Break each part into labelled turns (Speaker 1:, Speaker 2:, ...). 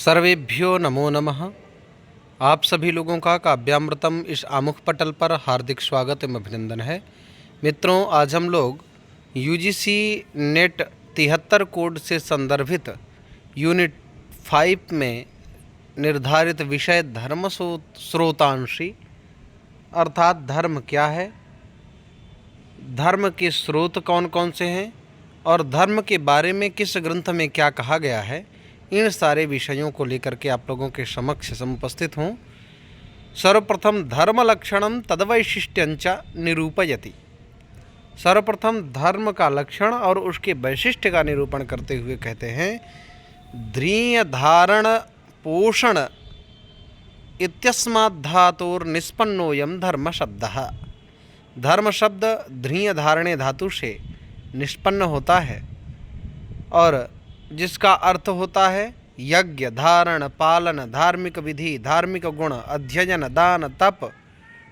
Speaker 1: सर्वेभ्यो नमो नमः। आप सभी लोगों का काव्यामृतम इस आमुख पटल पर हार्दिक स्वागत एवं अभिनंदन है। मित्रों, आज हम लोग यूजीसी नेट 73 कोड से संदर्भित यूनिट 5 में निर्धारित विषय धर्म स्रोतांशी अर्थात धर्म क्या है, धर्म के स्रोत कौन कौन से हैं और धर्म के बारे में किस ग्रंथ में क्या कहा गया है, इन सारे विषयों को लेकर के आप लोगों के समक्ष समुपस्थित हूँ। सर्वप्रथम धर्म लक्षणम तद्वैशिष्ट्यंच निरूपयति। सर्वप्रथम धर्म का लक्षण और उसके वैशिष्ट्य का निरूपण करते हुए कहते हैं, ध्रीय धारण पोषण इत्यस्माद् धातुर्निष्पन्नोऽयं धर्म शब्दः। धर्म शब्द ध्रीय धारणे धातु से निष्पन्न होता है और जिसका अर्थ होता है यज्ञ, धारण, पालन, धार्मिक विधि, धार्मिक गुण, अध्ययन, दान, तप,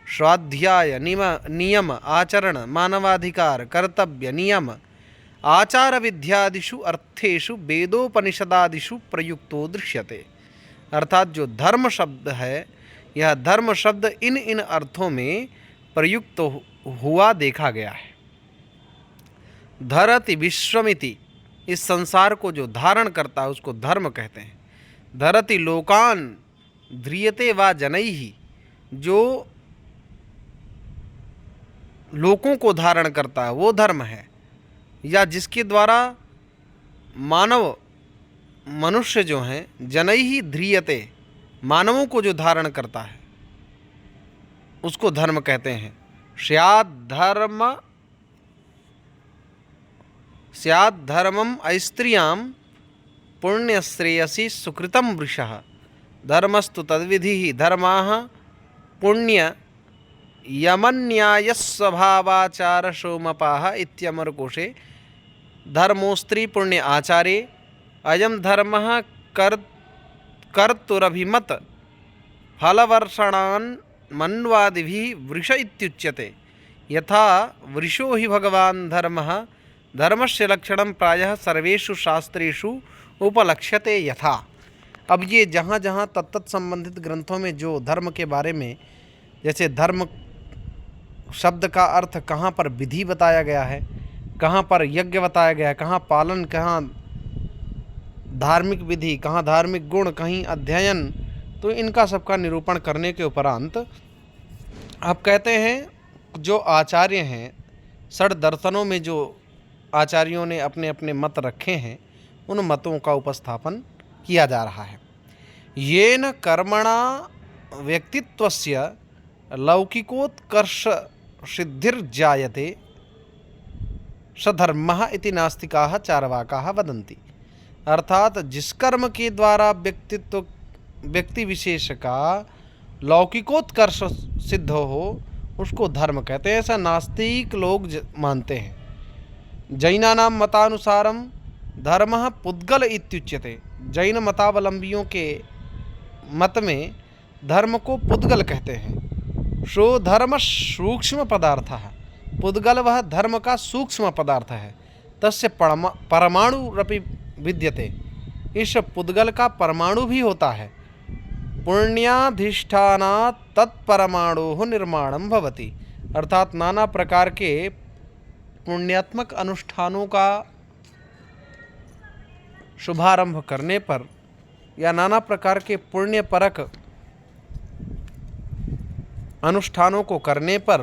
Speaker 1: स्वाध्याय, नियम, आचरण, मानवाधिकार, कर्तव्य, नियम, आचार विद्यादिषु अर्थेषु वेदोपनिषदादिषु प्रयुक्तो दृश्यते। अर्थात जो धर्म शब्द है, यह धर्म शब्द इन अर्थों में प्रयुक्त हुआ देखा गया है। धरति विश्वमिति, इस संसार को जो धारण करता है उसको धर्म कहते हैं। धरति लोकान ध्रियते वा जनैहि, जो लोकों को धारण करता है वो धर्म है, या जिसके द्वारा मानव मनुष्य जो हैं जनैहि ध्रियते, मानवों को जो धारण करता है उसको धर्म कहते हैं। स्याद् धर्मम ऐस्त्रियां पुण्यश्रेयसी सुकृतं वृषः। धर्मस्तु तद्विधि धर्माः पुण्य यमन्यायस्वभावाचार सोमपाः इत्यमरकोशे। धर्मोस्त्री पुण्य आचारे अयं धर्मः कर्तुरभिमत फलवर्षणान् मन्वादिभिः वृष इत्युच्यते। यथा वृषो हि भगवान् धर्मः, धर्मस्य लक्षणं प्रायः सर्वेषु शास्त्रेषु उपलक्ष्यते यथा। अब ये जहाँ जहाँ तत्त संबंधित ग्रंथों में जो धर्म के बारे में, जैसे धर्म शब्द का अर्थ कहाँ पर विधि बताया गया है, कहाँ पर यज्ञ बताया गया है, कहाँ पालन, कहाँ धार्मिक विधि, कहाँ धार्मिक गुण, कहीं अध्ययन, तो इनका सबका निरूपण करने के उपरांत आप कहते हैं जो आचार्य हैं, षड दर्शनों में जो आचार्यों ने अपने अपने मत रखे हैं, उन मतों का उपस्थापन किया जा रहा है। येन कर्मणा व्यक्तित्वस्य लौकिकोत्कर्ष सिद्धिर्जायते सधर्मः इति नास्तिकाः चार्वाकाः वदन्ति। अर्थात जिस कर्म के द्वारा व्यक्ति विशेष का लौकिकोत्कर्ष सिद्ध हो उसको धर्म कहते हैं, ऐसा नास्तिक लोग मानते हैं। जैनानां मतानुसारम धर्मः पुद्गल इत्युच्यते। जैन मतावलंबियों के मत में धर्म को पुद्गल कहते हैं। सो धर्म सूक्ष्म पदार्थ है, पुद्गल वह धर्म का सूक्ष्म पदार्थ है। तस्य परमाणुरपि विद्यते, इस पुद्गल का परमाणु भी होता है। पुण्याधिष्ठानात् तत्परमाणोः निर्माणं भवति। अर्थात नाना प्रकार के पुण्यात्मक अनुष्ठानों का शुभारंभ करने पर या नाना प्रकार के पुण्यपरक अनुष्ठानों को करने पर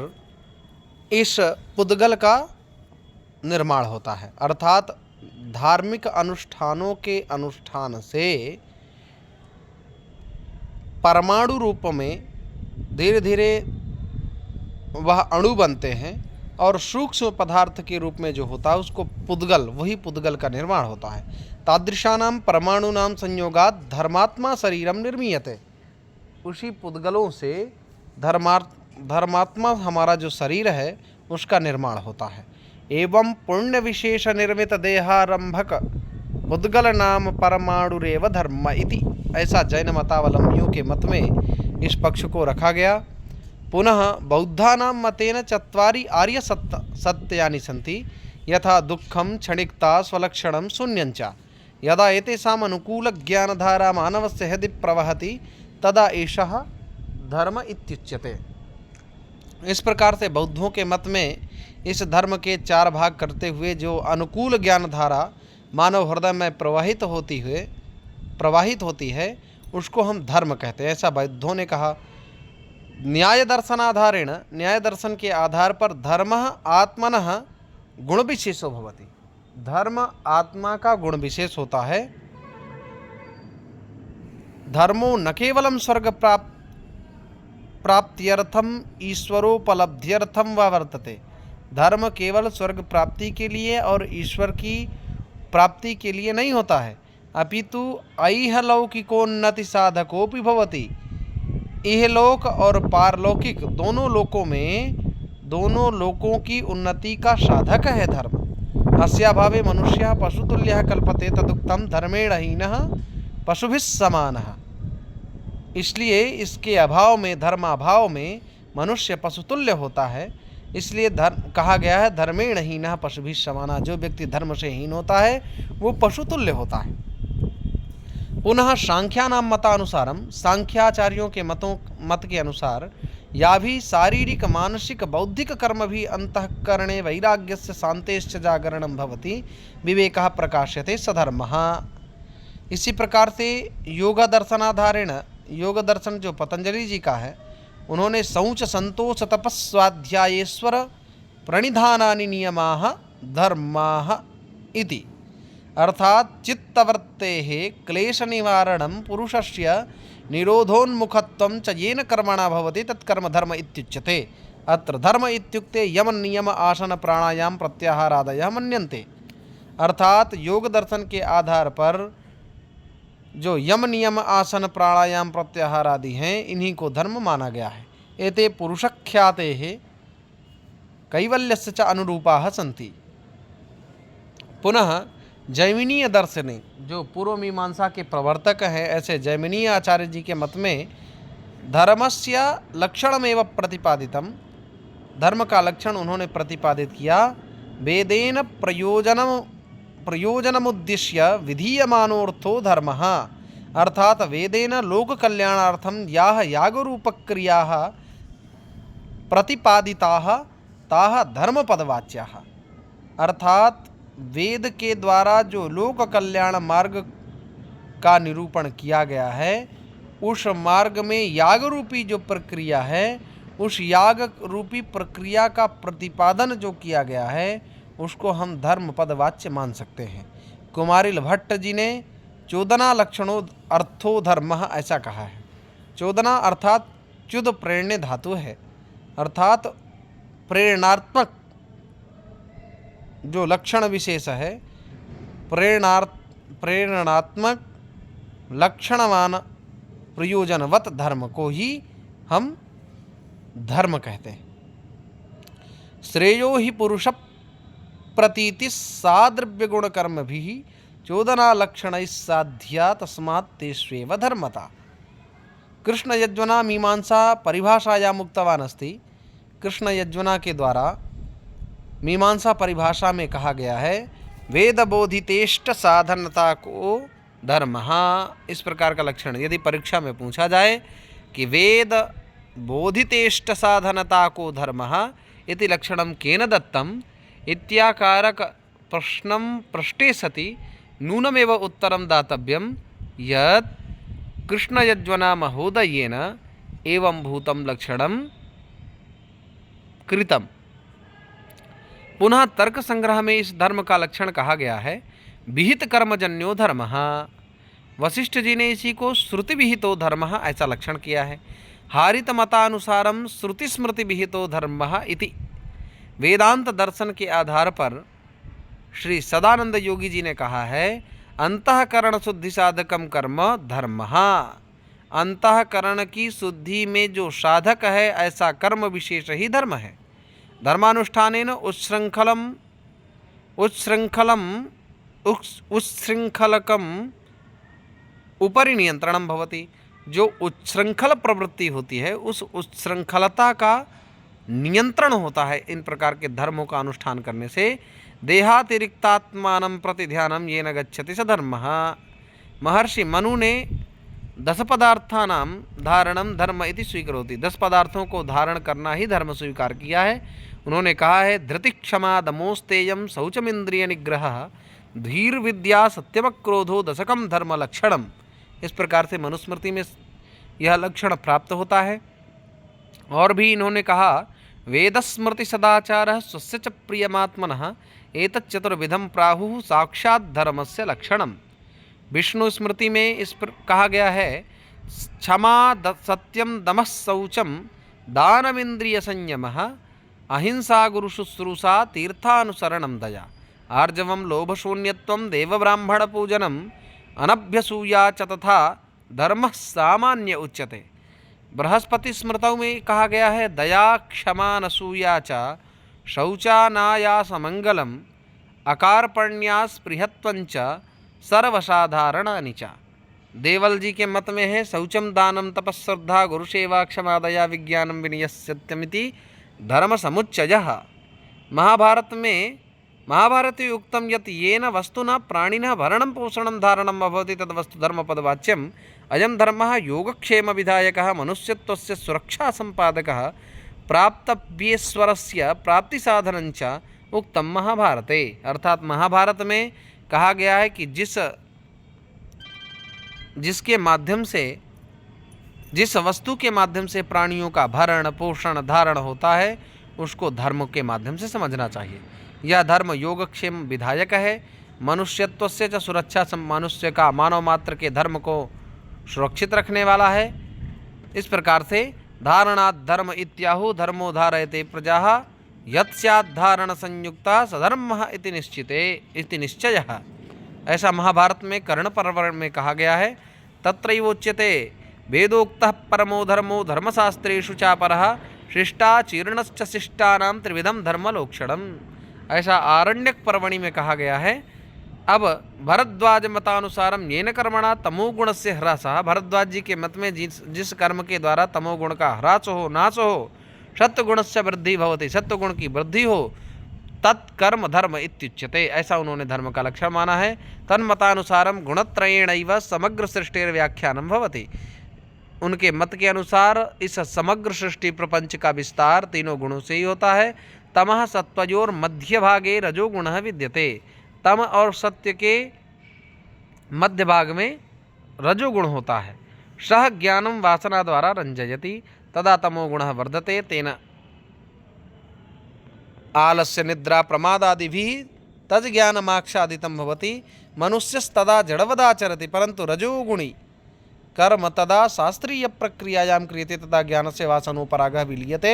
Speaker 1: इस पुद्गल का निर्माण होता है। अर्थात धार्मिक अनुष्ठानों के अनुष्ठान से परमाणु रूप में धीरे धीरे वह अणु बनते हैं और सूक्ष्म पदार्थ के रूप में जो होता है उसको पुद्गल, वही पुद्गल का निर्माण होता है। तादृशानां परमाणुनां संयोगात् धर्मात्मा शरीरम निर्मीयते। उसी पुद्गलों से धर्मात्मा हमारा जो शरीर है उसका निर्माण होता है। एवं पुण्य विशेष निर्मित देहारंभक पुद्गल नाम परमाणुरेव धर्म इति। ऐसा जैन मतावलंबियों के मत में इस पक्ष को रखा गया। पुनः बौद्धानां मतेन चत्वारि आर्य सत्यानि सन्ति, यथा दुःखं, क्षणिकता, स्वलक्षणं, शून्यंच। यदा एतेषाम् अनुकूलज्ञानधारा मानवस्य हृदि प्रवहति तदा एषः धर्म इत्युच्यते। इस प्रकार से बौद्धों के मत में इस धर्म के 4 भाग करते हुए जो अनुकूल ज्ञानधारा मानव हृदय में प्रवाहित होती है उसको हम धर्म कहते हैं, ऐसा बौद्धों ने कहा। न्याय दर्शनाधारेण, न्याय दर्शन के आधार पर धर्मः आत्मनः गुण विशेषो भवति। धर्म आत्मा का गुण विशेष होता है। धर्मो न केवलं स्वर्ग प्राप्त्यर्थम ईश्वरोपलब्ध्यर्थम वा वर्तते। धर्म केवल स्वर्ग प्राप्ति के लिए और ईश्वर की प्राप्ति के लिए नहीं होता है, अपितु ऐहलौकिकोन्नति साधकोपि भवति। इहलोक और पारलौकिक दोनों लोकों की उन्नति का साधक है धर्म। अस्याभावे मनुष्यः पशुतुल्यः कल्पते तदुक्तम धर्मेण हीनः पशुभिः समानः। इसलिए इसके अभाव में, धर्माभाव में मनुष्य पशुतुल्य होता है, इसलिए धर्म कहा गया है धर्मेण हीनः पशुभिः समानः। जो व्यक्ति धर्म से हीन होता है वो पशुतुल्य होता है। पुनः सांख्यानां मतानुसारम, सांख्याचार्यों के मत के अनुसार या भी शारीरिक मानसिक बौद्धिक कर्म भी अंतःकरणे वैराग्यस्य शांतेश्च जागरणं भवति विवेकः प्रकाश्यते सधर्मः। इसी प्रकार से योग दर्शनाधारेण, योग दर्शन जो पतंजलि जी का है, उन्होंने शौच संतोष तपस्वाध्यायेश्वर प्रणिधानानि नियमाः धर्माः इति, अर्थात चित्तवृत्तेः क्लेश निवारणं पुरुषस्य निरोधोन्मुखत्वं च येन कर्मणा भवति तत्कर्म धर्म इत्युच्यते। अत्र धर्म इत्युक्ते यम नियम आसन प्राणायाम प्रत्याहारादयः मन्यन्ते। अर्थात योग दर्शन के आधार पर जो यम नियम आसन प्राणायाम प्रत्याहार आदि हैं, इन्हीं को धर्म माना गया है। एते पुरुषख्यातेः कैवल्यस्य च अनुरूपाः सन्ति। पुनः जैमिनीय दर्शने, जो पूर्व मीमांसा के प्रवर्तक हैं, ऐसे जैमिनीय आचार्य जी के मत में धर्मस्य लक्षणमेव प्रतिपादितम, धर्म का लक्षण उन्होंने प्रतिपादित किया। वेदेन प्रयोजनमुद्दिश्य विधीयमानोऽर्थो धर्मः, अर्थात वेदेन लोक कल्याणार्थम याः यागरूपक्रियाः प्रतिपादिताः ताः धर्मपदवाच्याः। अर्थात वेद के द्वारा जो लोक कल्याण मार्ग का निरूपण किया गया है, उस मार्ग में याग रूपी जो प्रक्रिया है, उस याग रूपी प्रक्रिया का प्रतिपादन जो किया गया है, उसको हम धर्म पदवाच्य मान सकते हैं। कुमारिल भट्ट जी ने चोदना लक्षणों अर्थो धर्मः ऐसा कहा है। चोदना अर्थात च्युद प्रेरणे धातु है, अर्थात प्रेरणात्मक जो लक्षण विशेष है, प्रेरणात्मक लक्षणवान प्रयोजनवत धर्म को ही हम धर्म कहते हैं। श्रेयो ही पुरुष प्रतीति साद्रव्य गुण कर्म भी चोदना लक्षण साध्या तस्मात् तेष्वेव धर्मता। कृष्ण यज्वना मीमांसा परिभाषायाम् उक्तवान् अस्ति। कृष्ण यज्वना के द्वारा मीमांसा परिभाषा में कहा गया है वेद बोधितेष्ट साधनता को धर्म। इस प्रकार का लक्षण यदि परीक्षा में पूछा जाए कि वेद बोधितेष्ट साधनता को धर्म इति लक्षणं केन दत्तम इत्याकारक प्रश्नं पृष्टे सति नूनमेव उत्तरं दातव्यं यत् कृष्णयज्वना महोदयेन एवं भूतं लक्षणं कृतम्। पुनः तर्क संग्रह में इस धर्म का लक्षण कहा गया है विहित कर्मजन्यो धर्म। वशिष्ठ जी ने इसी को श्रुति विहितो धर्म ऐसा लक्षण किया है। हारित मतानुसारम श्रुति स्मृति विहितो धर्म इति। वेदांत दर्शन के आधार पर श्री सदानंद योगी जी ने कहा है अंतःकरण शुद्धि साधकम कर्म धर्म। अंतःकरण की शुद्धि में जो साधक है ऐसा कर्म विशेष ही धर्म है। धर्मानुष्ठानेन उच्छृंखलकम उपरि नियंत्रणम भवति। जो उच्छृंखल प्रवृत्ति होती है उस उच्छृंखलता का नियंत्रण होता है इन प्रकार के धर्मों का अनुष्ठान करने से। देहातिरिक्तात्मानं प्रति ध्यानं येन गच्छति स धर्मः। महर्षि मनु ने 10 पदार्थानां धारणं धर्म इति स्वीकरोति, 10 पदार्थों को धारण करना ही धर्म स्वीकार किया है। उन्होंने कहा है धृति क्षमा दमोस्तेयम शौचमिंद्रिय निग्रह धीर विद्या सत्यम क्रोधो दशकम धर्म लक्षणम। इस प्रकार से मनुस्मृति में यह लक्षण प्राप्त होता है। और भी इन्होंने कहा वेदस्मृति सदाचार स्वस्य च प्रियमात्मनः एतत् चतुर्विधम प्राहुः साक्षात् धर्मस्य लक्षणम। विष्णु स्मृति में इस पर कहा गया है क्षमा सत्यम दमः शौचम दानमिंद्रिय संयमः अहिंसा गुरु शुश्रूषा तीर्थानुसरणम दया आर्जवम लोभशून्यत्वम देवब्राह्मण पूजनम अनभ्यसूया च तथा धर्म सामान्य उच्यते। बृहस्पति स्मृतौ में कहा गया है दया क्षमा नसूया च शौचानायास मंगलम अकारपण्यास प्रियत्वंच सर्वसाधारण अनिचा। देवल जी के मत में है शौचम दानम तपस्श्रद्धा गुरुसेवा क्षमा दया विज्ञानम विनय सत्यमिति धर्म समुच्चयः। महाभारते उक्तं यत् येन वस्तुना प्राणिनः भरणं पोषणं धारणम् अभवति तद्वस्तु धर्मपदवाच्यम्। अयं धर्मः योगक्षेमविधायकः मनुष्यत्वस्य सुरक्षा संपादकः प्राप्तव्येश्वरस्य प्राप्तिसाधनञ्च उक्तं महाभारते। अर्थात महाभारत में कहा गया है कि जिसके माध्यम से जिस वस्तु के माध्यम से प्राणियों का भरण पोषण धारण होता है उसको धर्म के माध्यम से समझना चाहिए। यह धर्म योगक्षेम विधायक है, मनुष्यत्व से च सुरक्षा मनुष्य का मानव मात्र के धर्म को सुरक्षित रखने वाला है। इस प्रकार से धारणात् धर्म इत्याहु धर्मो धारयते प्रजाः यत् स्यात् धारण संयुक्ता सधर्मः इति निश्चयः। ऐसा महाभारत में कर्ण पर्व में कहा गया है तत्रैवोच्यते वेदोक्तः परमो धर्मो धर्मशास्त्रेषु चापरः शिष्टाचीर्णश्च शिष्टानां त्रिविधं धर्मलोक्षणम्। ऐसा आरण्यक पर्वणि में कहा गया है। अब भरद्वाज मतानुसारम येन कर्मणा तमोगुण से ह्रासः। भरद्वाज जी के मत में जिस कर्म के द्वारा तमोगुण का ह्रास हो नाश हो सत्वगुण से वृद्धि भवति सत्वगुण की वृद्धि हो तत्कर्म धर्म इत्युच्यते। ऐसा उन्होंने धर्म का लक्षण माना है। तन्मतानुसारम गुणत्रयेणैव समग्र सृष्टिर व्याख्यानम भवति। उनके मत के अनुसार इस समग्र सृष्टि प्रपंच का विस्तार तीनों गुणों से ही होता है। तमः सत्वयोर मध्य भागे रजोगुणः विद्यते। तम और सत्य के मध्य भाग में रजोगुण होता है। सह ज्ञानम वासना द्वारा रंजयति तदा तमोगुणः वर्धते तेन आलस्य निद्रा प्रमादादिभिः तज्ज्ञानमाच्छादितं भवति मनुष्यस्तदा जडवदाचरति परंतु रजोगुणी कर्म तदा शास्त्रीय प्रक्रियायां क्रियते तथा ज्ञानस्य वासनोपरागः विलीयते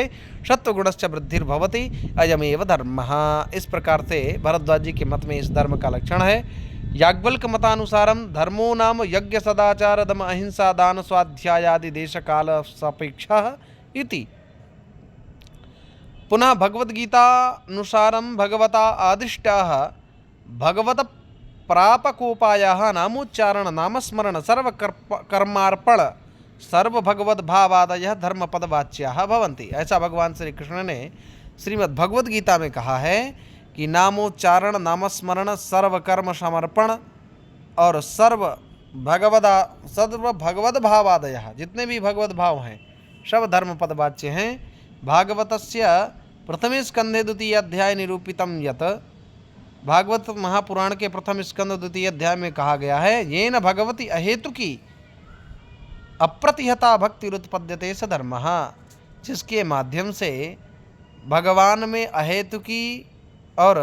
Speaker 1: सत्वगुणस्य वृद्धिर्भवति अयमेव धर्मः। इस प्रकार से भरद्वाज जी के मत में इस धर्म का लक्षण है। याज्ञवल्क्य मतानुसारम धर्मो नाम यज्ञ सदाचार दम अहिंसा दान स्वाध्यायादि देश काल सापेक्षः इति। पुनः भगवद्गीतानुसारं भगवता आदिष्टाः भगवत प्रापकोपायाः नामोच्चारण नामस्मरण सर्वकर्मार्पण सर्वभगवद्भावादयः धर्मपदवाच्याः भवन्ति। ऐसा भगवान श्री कृष्ण ने श्रीमद् भगवद गीता में कहा है कि नामोच्चारण नामस्मरण सर्वकर्म समर्पण और सर्व भगवद भावादयः जितने भी भगवद भाव हैं सब धर्म पदवाच्य हैं। भागवतस्य प्रथमे स्कंधे द्वितीय अध्याय निरूपितम यत् भागवत महापुराण के प्रथम स्कंद द्वितीय अध्याय में कहा गया है येन भगवती अहेतुकी अप्रतिहता भक्तिरुत्पद्यते स धर्मः। जिसके माध्यम से भगवान में अहेतुकी और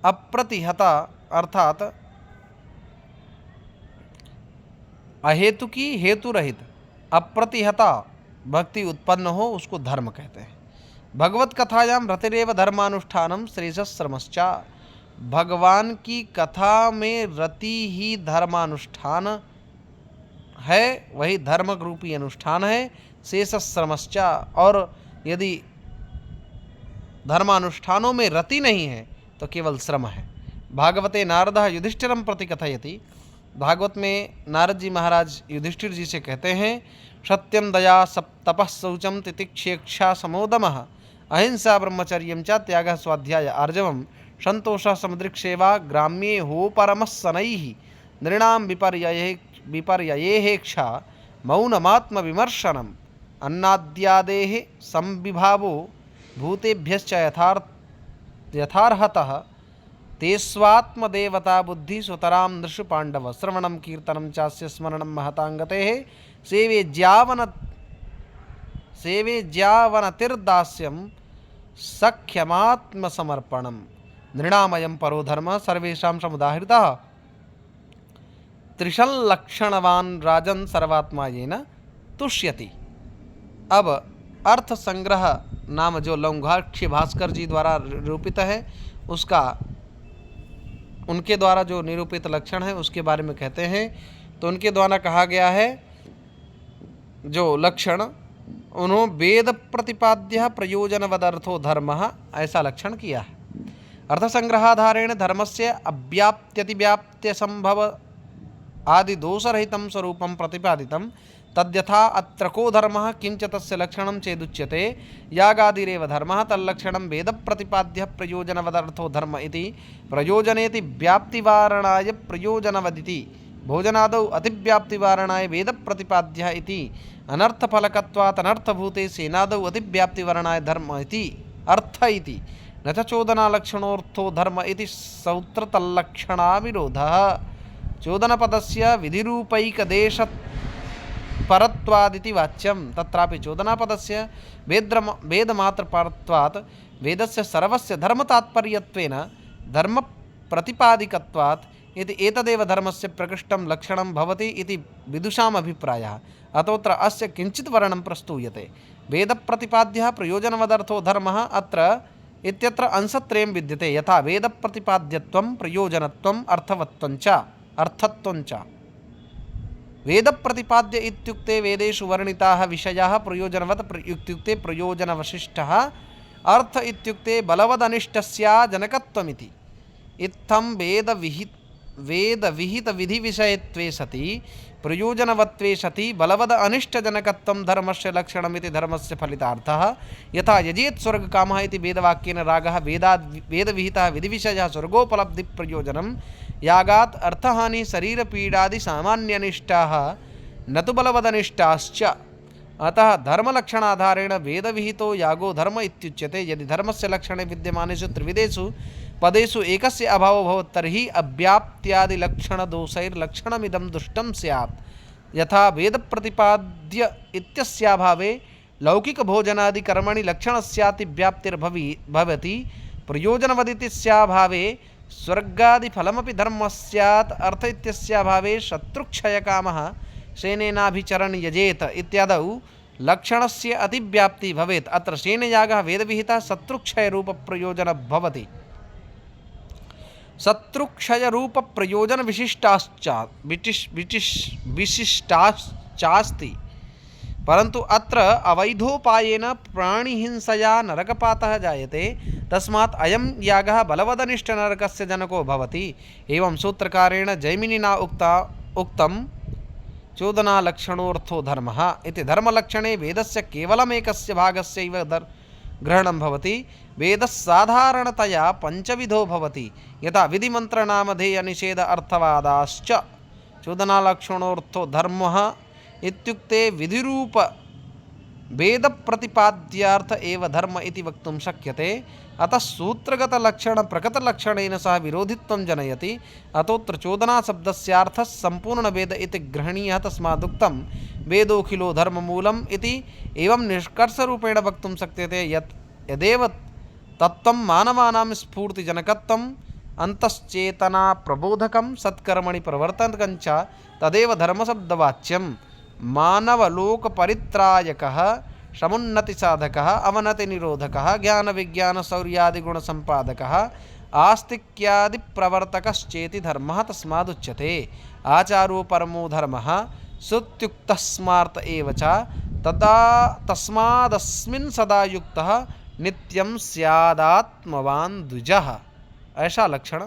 Speaker 1: अप्रतिहता अर्थात अहेतुकी हेतु रहित अप्रतिहता भक्ति उत्पन्न हो उसको धर्म कहते हैं। भगवत कथायां रतिरेव धर्मानुष्ठानम श्रेयश्रमश्चा। भगवान की कथा में रति ही धर्मानुष्ठान है, वही धर्म रूपी अनुष्ठान है। शेषश्रमश्चा और यदि धर्मानुष्ठानों में रति नहीं है तो केवल श्रम है। भागवते नारदः युधिष्ठिरं प्रति कथयति। भागवत में नारद जी महाराज युधिष्ठिर जी से कहते हैं सत्यम दया तपः शौचम तितिक्षेक्षा समोदमः अहिंसा ब्रह्मचर्यं च त्यागः स्वाध्याय आर्जवम् संतोषः समुद्रिक्सेवा ग्राम्ये होपरमस्सनैः नृणां विपर्ययेहेक्षा मौनमात्मविमर्शनम् अन्नाद्यादेः संविभावो भूतेभ्यश्च यथार्हतः तेष्वात्मदेवता बुद्धि सुतरां नृषु पाण्डव श्रवणं कीर्तनं चास्य स्मरणं महतांगतेः सेवेज्यावनतिर्दास्यं सख्यमात्मसमर्पणं नृणामयं परो धर्मः सर्वेषां समुदाहृतः त्रिशल्लक्षणवान् राजन् सर्वात्मा येन तुष्यति। अब अर्थ संग्रह नाम जो लौंघाक्ष्य भास्कर जी द्वारा निरूपित है उसका उनके द्वारा जो निरूपित लक्षण है उसके बारे में कहते हैं। तो उनके द्वारा कहा गया है जो लक्षण उन्होंने वेद प्रतिपाद्य प्रयोजनवदर्थो धर्म ऐसा लक्षण किया है। अर्थ संग्रहाधारेण धर्मस्य अव्याप्त्यतिव्याप्त्य संभव आदि दोषरहितं स्वरूपं प्रतिपादितं तद्यथा अत्र को धर्मः किंच तस्य लक्षणं चेदुच्यते यागादिरेव धर्मः तल्लक्षणं वेद प्रतिपाद्य प्रयोजनवदर्थो धर्म इति प्रयोजनेति व्याप्तिवारणाय प्रयोजनवदिति भोजनादौ अतिव्याप्तिवारणाय वेद प्रतिपाद्य इति अनर्थफलकत्वात् अनर्थभूते सेनादौ अतिव्याप्तिवारणाय धर्म इति अर्थ इति न च चोदनालक्षणोऽर्थो धर्म इति सौत्रतल्लक्षणाविरोधः चोदनपदस्य विधिरूपैकदेश परत्वादिति वाच्यं तत्रापि चोदनापदस्य वेदमात्रपरत्वात् वेदस्य सर्वस्य धर्मतात्पर्यत्वेन धर्मप्रतिपादिकत्वात् इति एतदेव धर्मस्य प्रकृष्टं लक्षणं भवति इति विदुषाम् अभिप्रायः। अतोऽत्र अस्य किञ्चित् वर्णनं प्रस्तूयते। वेदप्रतिपाद्यः प्रयोजनवदर्थो धर्मः अत्र इत्यत्र अंशत्रयं विद्यते यथा वेदप्रतिपाद्यत्वं प्रयोजनत्वम् अर्थत्वञ्च। वेद प्रतिपाद्य इत्युक्ते वेदेषु वर्णिताः विषयाः प्रयोजनवत् इत्युक्ते प्रयोजनवशिष्टः अर्थ इत्युक्ते बलवदनिष्टस्य जनकत्वमिति इत्थं वेदविहितविधिविषयत्वे सति प्रयोजनवत्वे सति बलवद अनिष्टजनकत्वं धर्मस्य लक्षणमिति धर्मस्य फलितार्थः। यथा यजेत् स्वर्गकामः इति वेदवाक्येन रागः वेदविहितः विधिविषयः स्वर्गोपलब्धिप्रयोजनं यागात् अर्थहानि शरीरपीडादि सामान्यनिष्ठाः न तु बलवदनिष्ठाश्च। अतः धर्मलक्षणाधारेण वेदविहितो यागो धर्म इत्युच्यते। यदि धर्मस्य लक्षणे विद्यमानेषु त्रिविधेषु पदेषु एकस्य अभावो भवत् तर्हि अव्याप्त्यादिलक्षणदोषैर्लक्षणमिदं दुष्टं स्यात्। यथा वेदप्रतिपाद्य इत्यस्याभावे लौकिकभोजनादिकर्मणि लक्षणस्यातिव्याप्तिर्भवति प्रयोजनवदित्यस्याभावे स्वर्गादिफलमपि धर्म स्यात्। अर्थ इत्यस्याभावे शत्रुक्षयकामः सेनेनाभिचरन् यजेत इत्यादौ लक्षणस्य अतिव्याप्ति भवेत्। अत्र सेनयागः वेदविहितः शत्रुक्षयरूपप्रयोजनः भवति। शत्रुक्षयरूपप्रयोजनविशिष्टाश्चास्ति परन्तु अत्र अवैधोपायेन प्राणिहिंसया नरकपातः जायते तस्मात् अयं यागः बलवदनिष्ठनरकस्य जनको भवति। एवं सूत्रकारेण जैमिनिना उक्तं चोदनालक्षणोऽर्थो धर्मः इति धर्मलक्षणे वेदस्य केवलमेकस्य भागस्यैव ग्रहणं भवति। वेदः साधारणतया पञ्चविधो भवति यथा विधिमन्त्रनामधेयनिषेध अर्थवादाश्च। चोदनालक्षणोऽर्थो धर्मः इत्युक्ते विधिरूप वेद प्रतिपाद्यार्थ एव धर्म इति वक्तुं शक्यते। अतः सूत्रगतलक्षणप्रकटलक्षणेन सह विरोधित्वं जनयति। अतोऽत्र चोदनाशब्दस्यार्थः सम्पूर्णवेद इति ग्रहणीयः तस्मादुक्तं वेदोऽखिलो धर्ममूलम् इति। एवं निष्कर्षरूपेण वक्तुं शक्यते यदेव तत्त्वं मानवानां स्फूर्तिजनकत्वम् अन्तश्चेतनाप्रबोधकं सत्कर्मणि प्रवर्तकञ्च तदेव धर्मशब्दवाच्यं। मानवलोकपरित्रायकः समुन्नतिसाधकः अवनतिनिरोधकः ज्ञानविज्ञानशौर्यादिगुणसम्पादकः आस्तिक्यादिप्रवर्तकश्चेति धर्मः तस्मादुच्यते। आचारो परमो धर्मः सुत्युक्तस्मार्त एव च तस्मादस्मिन् सदा युक्तः नित्यं स्यादात्मवान् द्विजः। ऐसा लक्षण